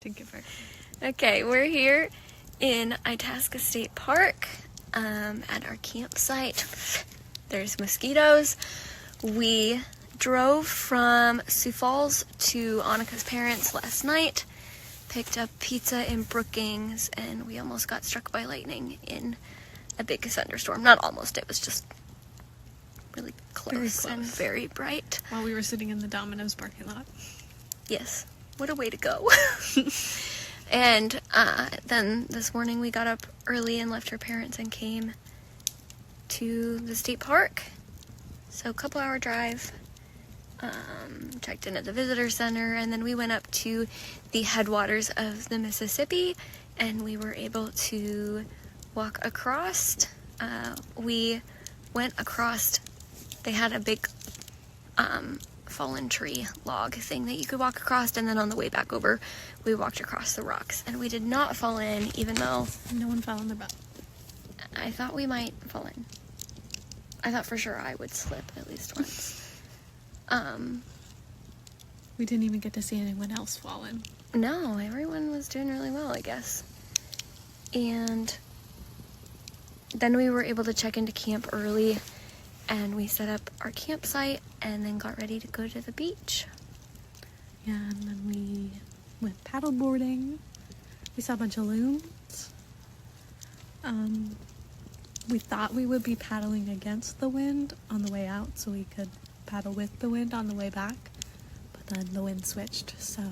Okay, we're here in Itasca State Park at our campsite. There's mosquitoes. We drove from Sioux Falls to Annika's parents last night, picked up pizza in Brookings, and we almost got struck by lightning in a big thunderstorm. Not almost, it was just really close and very bright. While we were sitting in the Domino's parking lot. Yes. What a way to go. And then this morning we got up early and left her parents and came to the state park. So a couple hour drive. Checked in at the visitor center, and then we went up to the headwaters of the Mississippi, and we were able to walk across. We went across, they had a big fallen tree log thing that you could walk across, and then on the way back over we walked across the rocks, and we did not fall in, even though no one fell in the butt. I thought we might fall in. I thought for sure I would slip at least once. We didn't even get to see anyone else fall in. No, everyone was doing really well, I guess. And then we were able to check into camp early, and we set up our campsite and then got ready to go to the beach. Yeah, and then we went paddleboarding. We saw a bunch of loons. We thought we would be paddling against the wind on the way out so we could paddle with the wind on the way back. But then the wind switched, so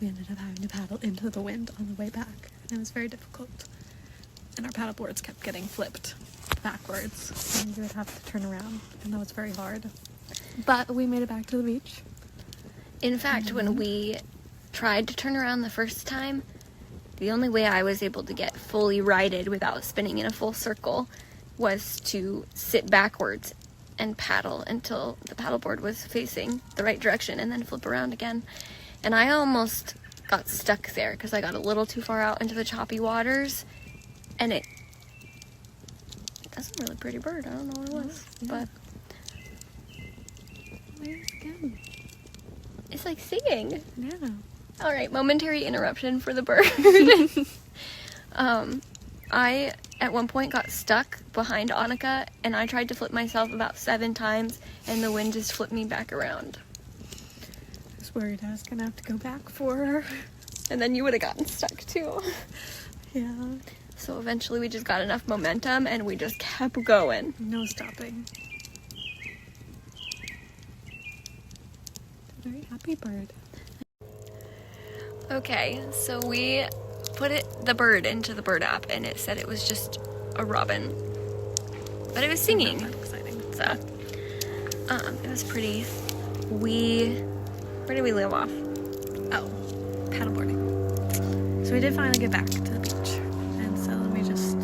we ended up having to paddle into the wind on the way back. And it was very difficult. And our paddleboards kept getting flipped backwards, and we would have to turn around, and that was very hard. But we made it back to the beach. In fact, when we tried to turn around the first time, the only way I was able to get fully righted without spinning in a full circle was to sit backwards and paddle until the paddleboard was facing the right direction, and then flip around again. And I almost got stuck there because I got a little too far out into the choppy waters, and that's a really pretty bird. I don't know what it was, but it's good. It's like singing. Yeah. All right, momentary interruption for the bird. I at one point got stuck behind Annika, and I tried to flip myself about 7 times, and the wind just flipped me back around. I was worried I was gonna have to go back for her. And then you would have gotten stuck too. Yeah. So eventually we just got enough momentum and we just kept going. No stopping. It's a very happy bird. Okay, so we put the bird into the bird app, and it said it was just a robin. But it was singing. Not that exciting. So, it was pretty. Where did we live off? Oh, paddleboarding. So we did finally get back to the beach. And so we just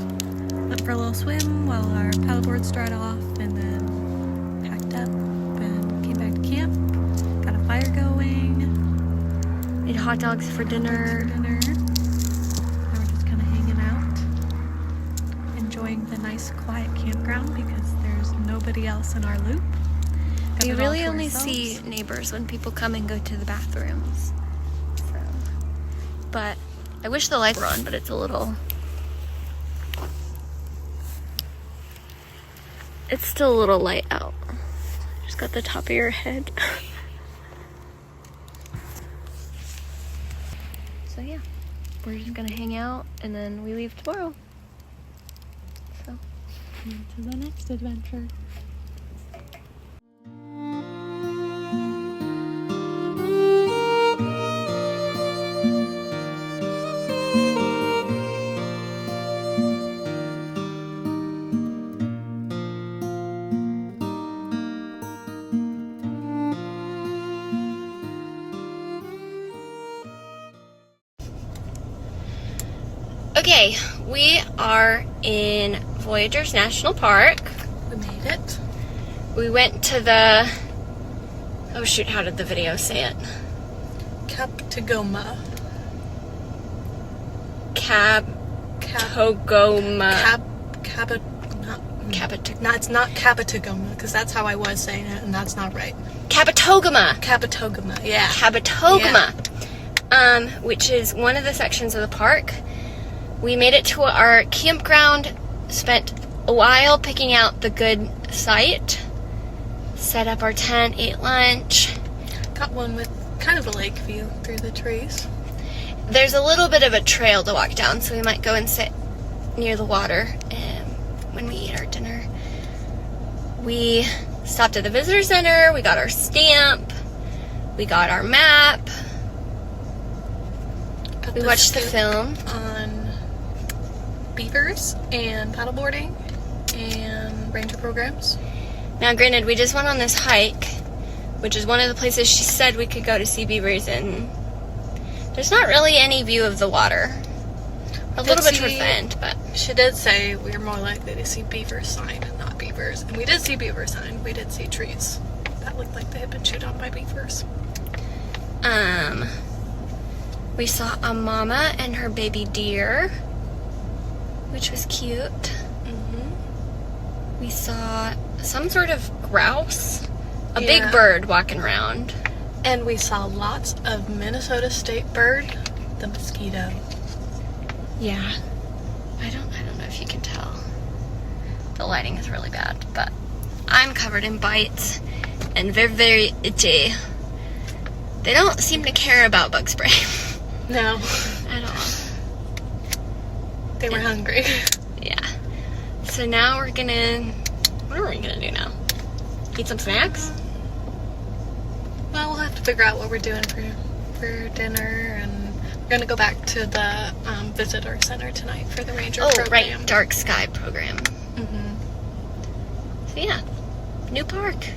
went for a little swim while our paddleboards dried off, and then packed up and came back to camp. Got a fire going. Ate hot dogs for dinner. Now we're just kind of hanging out, enjoying the nice quiet campground because there's nobody else in our loop. We really only see neighbors when people come and go to the bathrooms. So, but I wish the lights were on, but it's a little. It's still a little light out. Just got the top of your head. So yeah, we're just gonna hang out, and then we leave tomorrow. So, on to the next adventure. okay, we are in Voyageurs National Park. We made it. We went to the, oh shoot, how did the video say it? Captagoma. No, it's not Capitagoma, because that's how I was saying it, and that's not right. Capitogama. Capitogama, yeah. Capitogama. which is one of the sections of the park. We made it to our campground, spent a while picking out the good site, set up our tent, ate lunch. Got one with kind of a lake view through the trees. There's a little bit of a trail to walk down, so we might go and sit near the water when we eat our dinner. We stopped at the visitor center, we got our stamp, we got our map, we watched the film on beavers and paddleboarding and ranger programs. Now, granted, we just went on this hike, which is one of the places she said we could go to see beavers, and there's not really any view of the water. A little bit towards the end, but... She did say we were more likely to see beaver sign, not beavers. And we did see beaver sign. We did see trees that looked like they had been chewed on by beavers. We saw a mama and her baby deer, which was cute. We saw some sort of grouse, a big bird walking around. And we saw lots of Minnesota state bird, the mosquito. Yeah. I don't know if you can tell. The lighting is really bad, but I'm covered in bites and they're very itchy. They don't seem to care about bug spray. No. At all. They were hungry. Yeah. So now what are we gonna do now? Eat some snacks? Well, we'll have to figure out what we're doing for dinner, and we're gonna go back to the visitor center tonight for the ranger program. Right, dark sky program. So yeah, new park.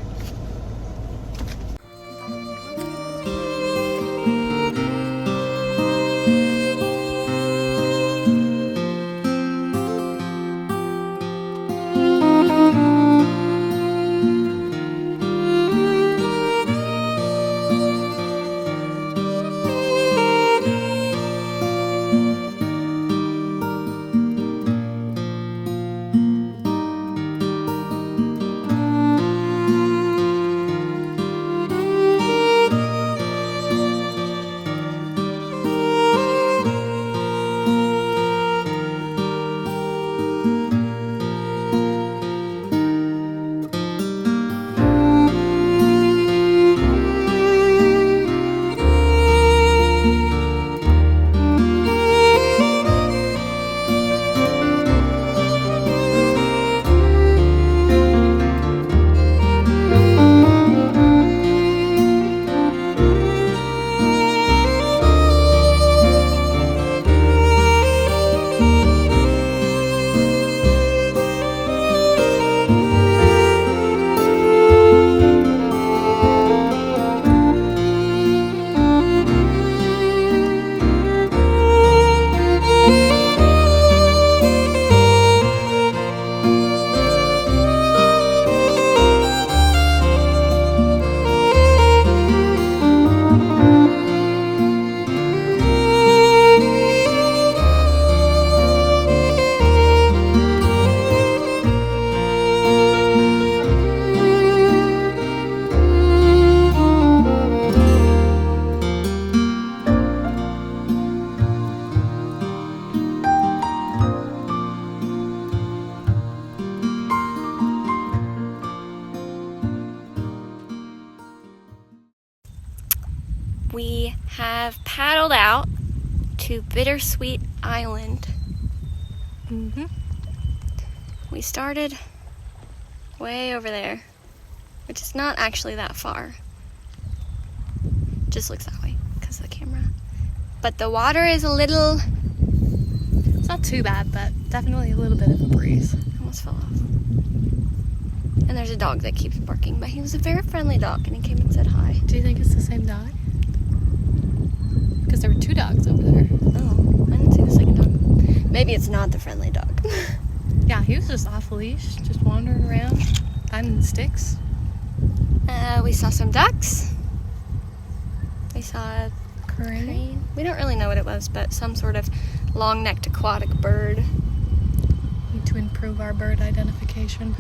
We have paddled out to Bittersweet Island. We started way over there, which is not actually that far. Just looks that way because of the camera. But the water is a little... It's not too bad, but definitely a little bit of a breeze. Almost fell off. And there's a dog that keeps barking, but he was a very friendly dog and he came and said hi. Do you think it's the same dog? Because there were two dogs over there. Oh, I didn't see the second dog. Maybe it's not the friendly dog. Yeah, he was just off a leash, just wandering around, finding sticks. We saw some ducks. We saw a crane. We don't really know what it was, but some sort of long-necked aquatic bird. Need to improve our bird identification.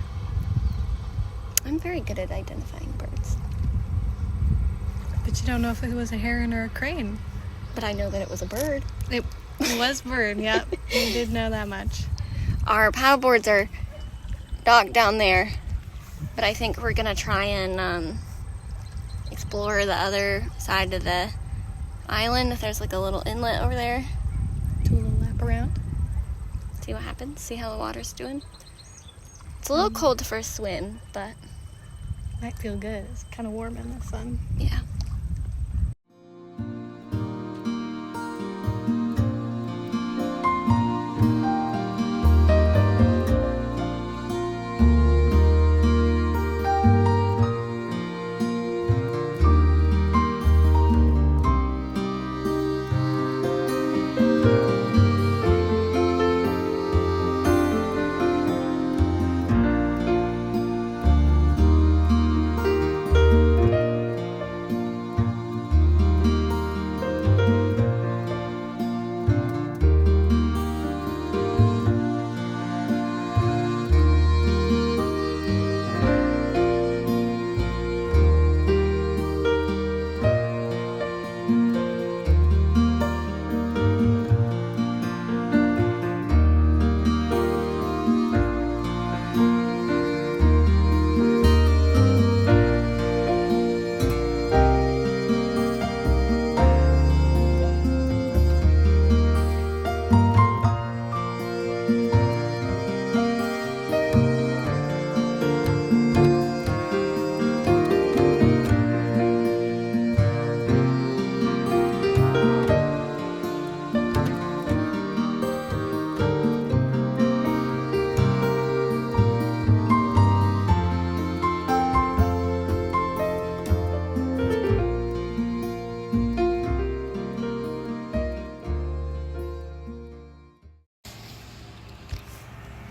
I'm very good at identifying birds. But you don't know if it was a heron or a crane. but I know that it was a bird. It was bird, yep. We did know that much. Our paddleboards are docked down there, but I think we're gonna try and explore the other side of the island. If there's like a little inlet over there, Do a little lap around. see what happens, see how the water's doing. It's a little cold for a swim, but Might feel good. It's kind of warm in the sun. yeah.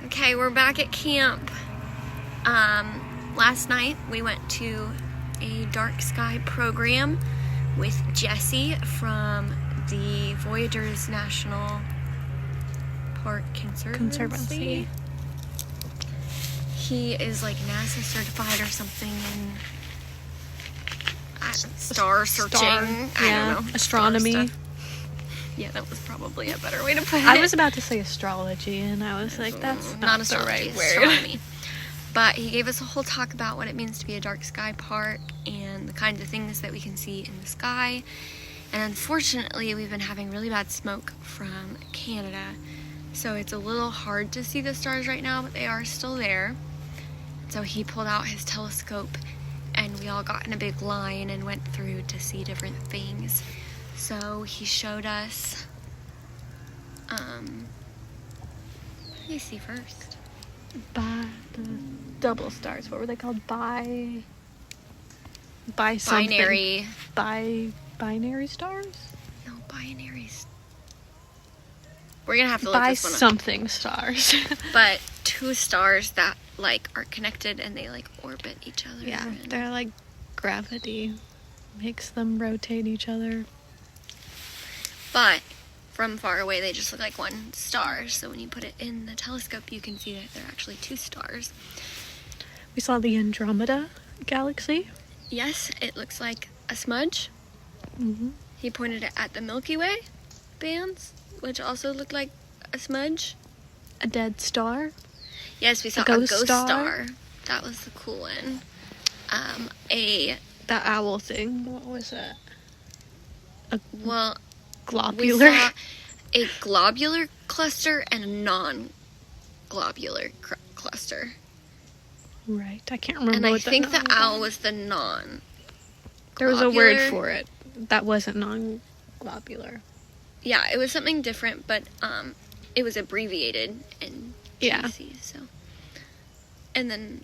Okay, we're back at camp. Last night we went to a dark sky program with Jesse from the Voyageurs National Park Conservancy. He is like NASA certified or something in star searching. I don't know. Astronomy. Star stuff. Yeah, that was probably a better way to put it. I was about to say astrology, and I was like, that's not the astrology, right word. astronomy. But he gave us a whole talk about what it means to be a dark sky park and the kinds of things that we can see in the sky. And unfortunately, we've been having really bad smoke from Canada. So it's a little hard to see the stars right now, but they are still there. So he pulled out his telescope and we all got in a big line and went through to see different things. So he showed us, what did he see first? By the double stars. What were they called? By something. Binary. Binary stars? No, binaries. We're gonna have to look By this one up. something stars. But two stars that like are connected and they like orbit each other. Yeah, and- they're like gravity makes them rotate each other. But from far away, they just look like one star. So when you put it in the telescope, you can see that they're actually two stars. We saw the Andromeda galaxy. Yes, it looks like a smudge. Mm-hmm. He pointed it at the Milky Way bands, which also looked like a smudge. A dead star. Yes, we saw a ghost star. That was the cool one. That owl thing. What was that? Well, Globular. we saw a globular cluster and a non-globular cluster. Right. I can't remember And I what think the that owl was the non. There was a word for it. That wasn't non-globular. Yeah, it was something different, but it was abbreviated in GC, so. And then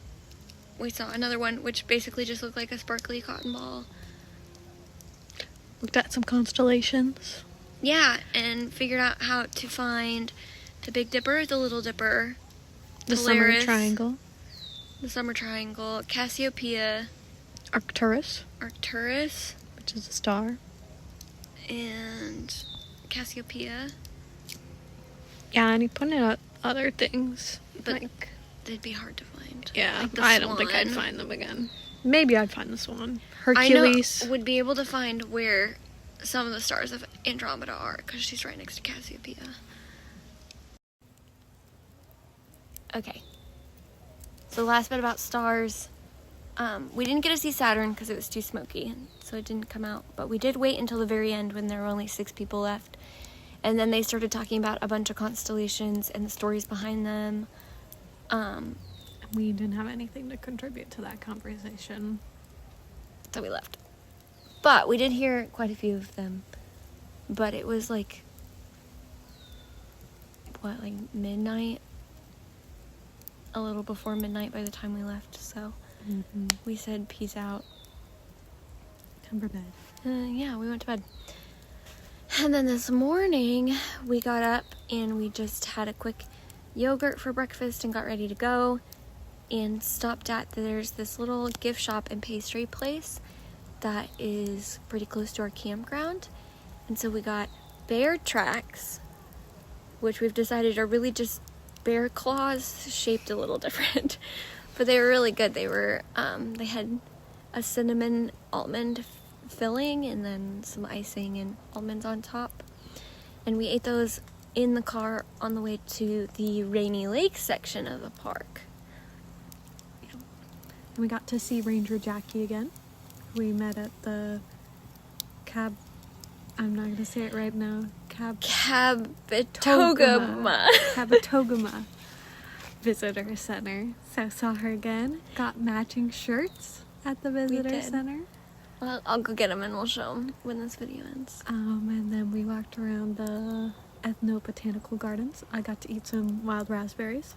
we saw another one, which basically just looked like a sparkly cotton ball. Looked at some constellations. Yeah, and figured out how to find the Big Dipper, the Little Dipper, The Polaris, Summer Triangle. the Summer Triangle, Cassiopeia, Arcturus, which is a star. And Cassiopeia. Yeah, and he pointed out other things. But they'd be hard to find. Yeah, like the I don't think I'd swan. find them again. Maybe I'd find the swan. I know Hercules. would be able to find where some of the stars of Andromeda are, because she's right next to Cassiopeia. Okay. So the last bit about stars. We didn't get to see Saturn because it was too smoky, so it didn't come out. But we did wait until the very end when there were only 6 people left. And then they started talking about a bunch of constellations and the stories behind them. We didn't have anything to contribute to that conversation. So we left. But we did hear quite a few of them. But it was like midnight? A little before midnight by the time we left, so we said peace out. Time for bed. Yeah, we went to bed. And then this morning, we got up and we just had a quick yogurt for breakfast and got ready to go. And stopped at, there's this little gift shop and pastry place that is pretty close to our campground. And so we got bear tracks, which we've decided are really just bear claws shaped a little different. But they were really good. They were, they had a cinnamon almond filling and then some icing and almonds on top. And we ate those in the car on the way to the Rainy Lake section of the park. And we got to see Ranger Jackie again. We met at the I'm not going to say it right now. Kabetogama Visitor Center. So saw her again. Got matching shirts at the Visitor Center. Well, I'll go get them and we'll show them when this video ends. And then we walked around the Ethno-Botanical Gardens. I got to eat some wild raspberries.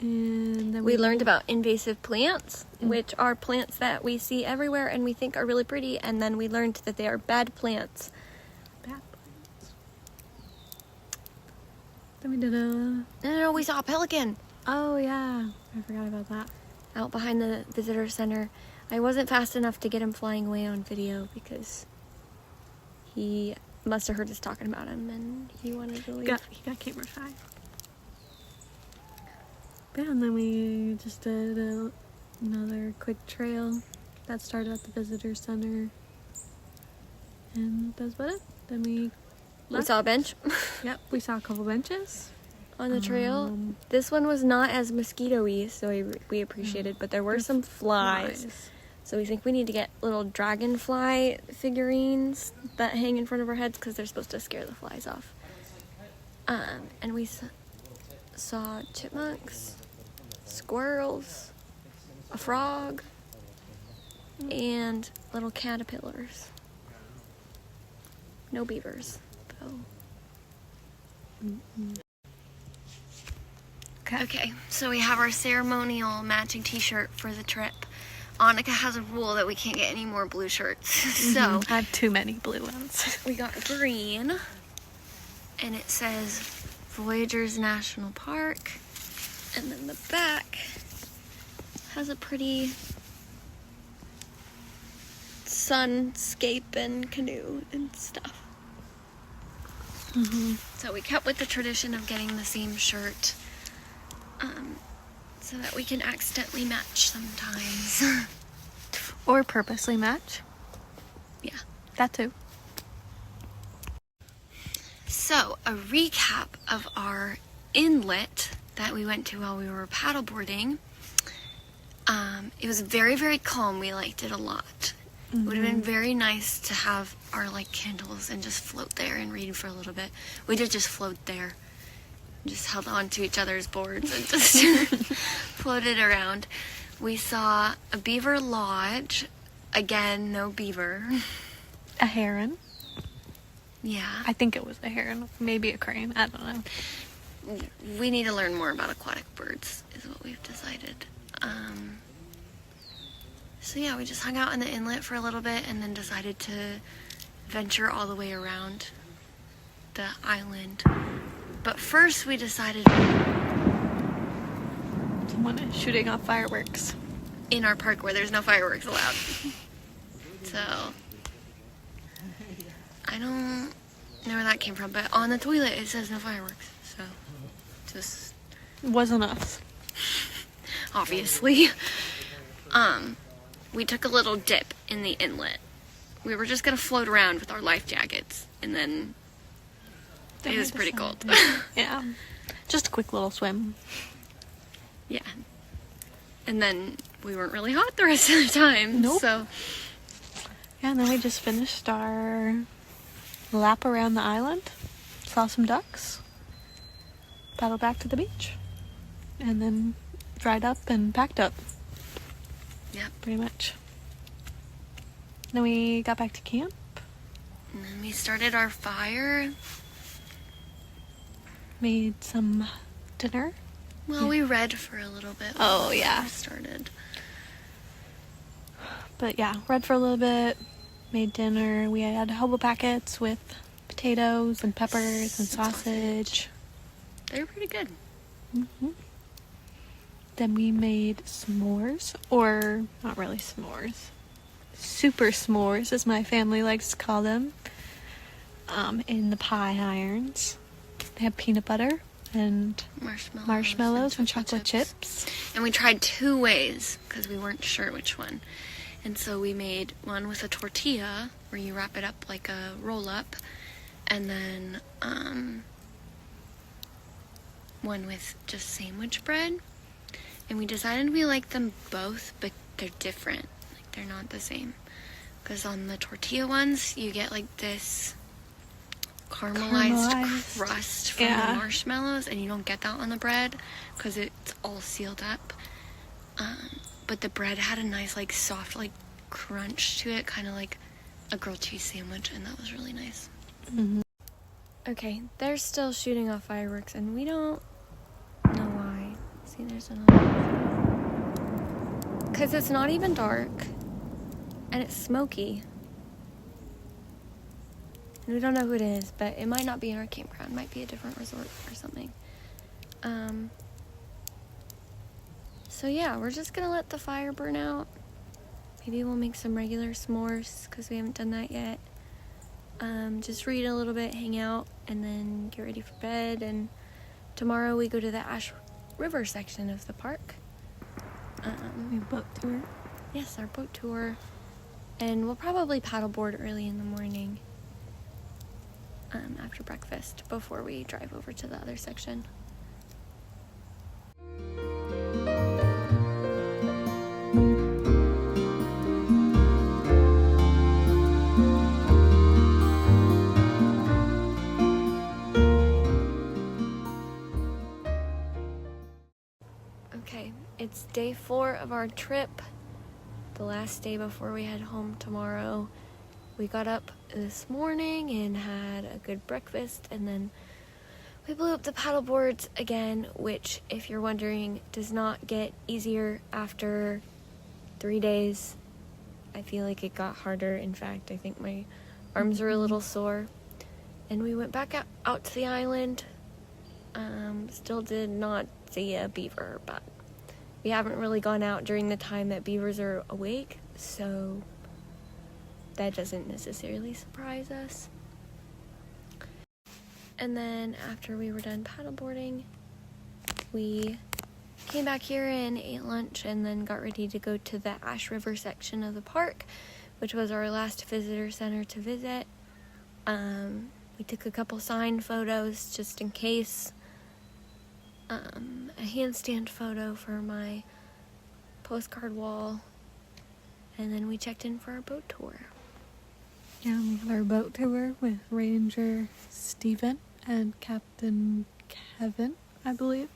And then we learned about invasive plants, which are plants that we see everywhere and we think are really pretty, and then we learned that they are bad plants. Bad plants. Then we did we saw a pelican. Oh yeah, I forgot about that. Out behind the visitor center. I wasn't fast enough to get him flying away on video because he must have heard us talking about him and he wanted to leave. He got camera shy. Yeah, and then we just did another quick trail that started at the visitor center. And that's about it. Then we saw a bench. Yep, we saw a couple benches. On the trail. This one was not as mosquito-y, so we appreciated, but there were some flies. So we think we need to get little dragonfly figurines that hang in front of our heads because they're supposed to scare the flies off. And we saw chipmunks, squirrels, a frog, and little caterpillars. No beavers, though. Okay, so we have our ceremonial matching t-shirt for the trip. Annika has a rule that we can't get any more blue shirts. So I have too many blue ones. We got green, and it says Voyageurs National Park, and then the back has a pretty sunscape and canoe and stuff. So we kept with the tradition of getting the same shirt, so that we can accidentally match sometimes. Or purposely match. Yeah. That too. So, a recap of our inlet that we went to while we were paddleboarding. It was very, very calm. We liked it a lot. It would have been very nice to have our candles and just float there and read for a little bit. We did just float there. Just held on to each other's boards and just floated around. We saw a beaver lodge. Again, no beaver. A heron. Yeah. I think it was a heron. Maybe a crane. I don't know. We need to learn more about aquatic birds, is what we've decided. So yeah, we just hung out in the inlet for a little bit and then decided to venture all the way around the island. But first we decided... Someone is shooting off fireworks. In our park where there's no fireworks allowed. So... I don't know where that came from, but on the toilet it says no fireworks. So, just... It wasn't us. Obviously. We took a little dip in the inlet. we were just gonna float around with our life jackets, and then it was pretty cold. Yeah. Just a quick little swim. Yeah. And then we weren't really hot the rest of the time. Nope. So Yeah, and then we just finished our lap around the island, saw some ducks, paddled back to the beach, and then dried up and packed up. yeah. Pretty much. Then we got back to camp. And then we started our fire. Made some dinner. Well, we read for a little bit. Oh, before yeah. we started. But yeah, read for a little bit, made dinner. We had hobo packets with potatoes and peppers and sausage. They were pretty good. Then we made s'mores, or not really s'mores. Super s'mores, as my family likes to call them, in the pie irons. They have peanut butter and marshmallows and chocolate chips. And we tried 2 ways because we weren't sure which one. And so we made one with a tortilla where you wrap it up like a roll-up, and then one with just sandwich bread. And we decided we liked them both, but they're different. Like, they're not the same. Because on the tortilla ones, you get like this caramelized crust from the marshmallows, and you don't get that on the bread because it's all sealed up. But the bread had a nice, like, soft, like, crunch to it, kind of like a grilled cheese sandwich, and that was really nice. Okay, they're still shooting off fireworks, and we don't know why. See, there's another. Because it's not even dark, and it's smoky. And we don't know who it is, but it might not be in our campground. It might be a different resort or something. So yeah, we're just gonna let the fire burn out. Maybe we'll make some regular s'mores, because we haven't done that yet. Just read a little bit, hang out, and then get ready for bed. And tomorrow we go to the Ash River section of the park. We boat tour. Yes, our boat tour. And we'll probably paddleboard early in the morning. After breakfast, before we drive over to the other section. Okay, it's day 4 of our trip. The last day before we head home tomorrow. We got up this morning and had a good breakfast, and then we blew up the paddle boards again, which, if you're wondering, does not get easier after 3 days. I feel like it got harder. In fact, I think my arms are a little sore. And we went back out to the island. Still did not see a beaver, but we haven't really gone out during the time that beavers are awake, so that doesn't necessarily surprise us. And then after we were done paddleboarding, we came back here and ate lunch, and then got ready to go to the Ash River section of the park, which was our last visitor center to visit. We took a couple signed photos just in case. A handstand photo for my postcard wall, and then we checked in for our boat tour. Yeah, we had our boat tour with Ranger Steven and Captain Kevin, I believe.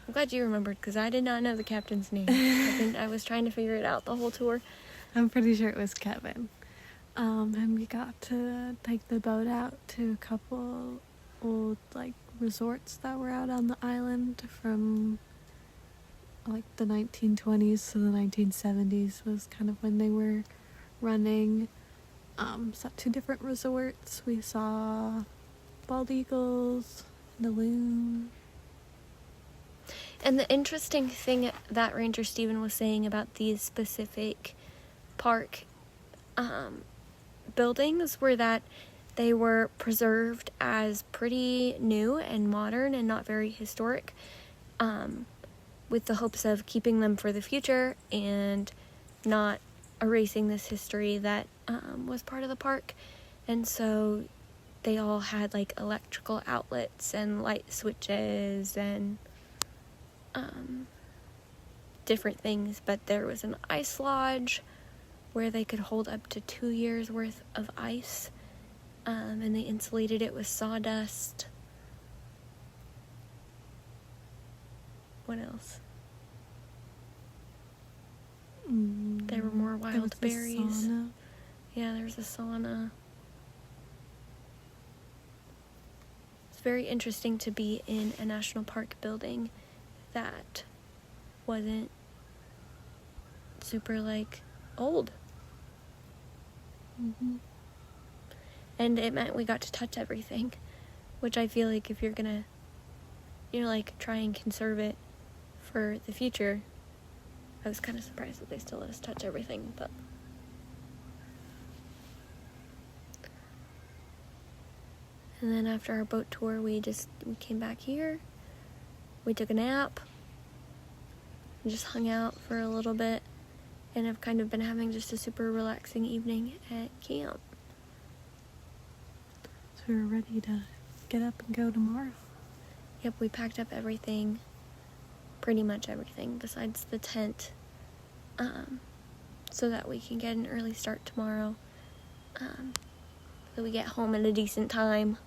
I'm glad you remembered, because I did not know the captain's name. I was trying to figure it out the whole tour. I'm pretty sure it was Kevin. And we got to take the boat out to a couple old, like, resorts that were out on the island from, like, the 1920s to the 1970s was kind of when they were running. Saw 2 different resorts. We saw bald eagles, the loon. And the interesting thing that Ranger Steven was saying about these specific park buildings were that they were preserved as pretty new and modern and not very historic, with the hopes of keeping them for the future and not erasing this history that was part of the park, and so they all had like electrical outlets and light switches and different things. But there was an ice lodge where they could hold up to 2 years worth of ice, and they insulated it with sawdust. What else? There were more wild berries. Sauna. Yeah, there's a sauna. It's very interesting to be in a national park building that wasn't super like old. And it meant we got to touch everything, which I feel like if you're gonna, like try and conserve it for the future, I was kind of surprised that they still let us touch everything, but and then after our boat tour, we came back here, we took a nap, and just hung out for a little bit, and have kind of been having just a super relaxing evening at camp. So we're ready to get up and go tomorrow. Yep, we packed up everything, pretty much everything, besides the tent, so that we can get an early start tomorrow, so we get home at a decent time.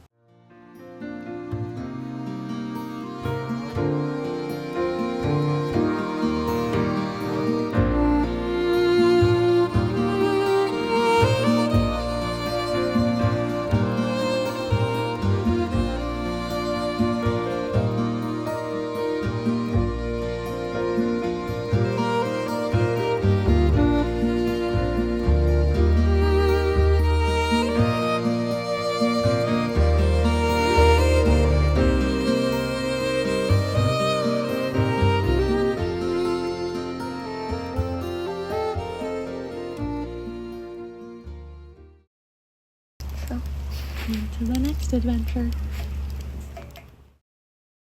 On to the next adventure.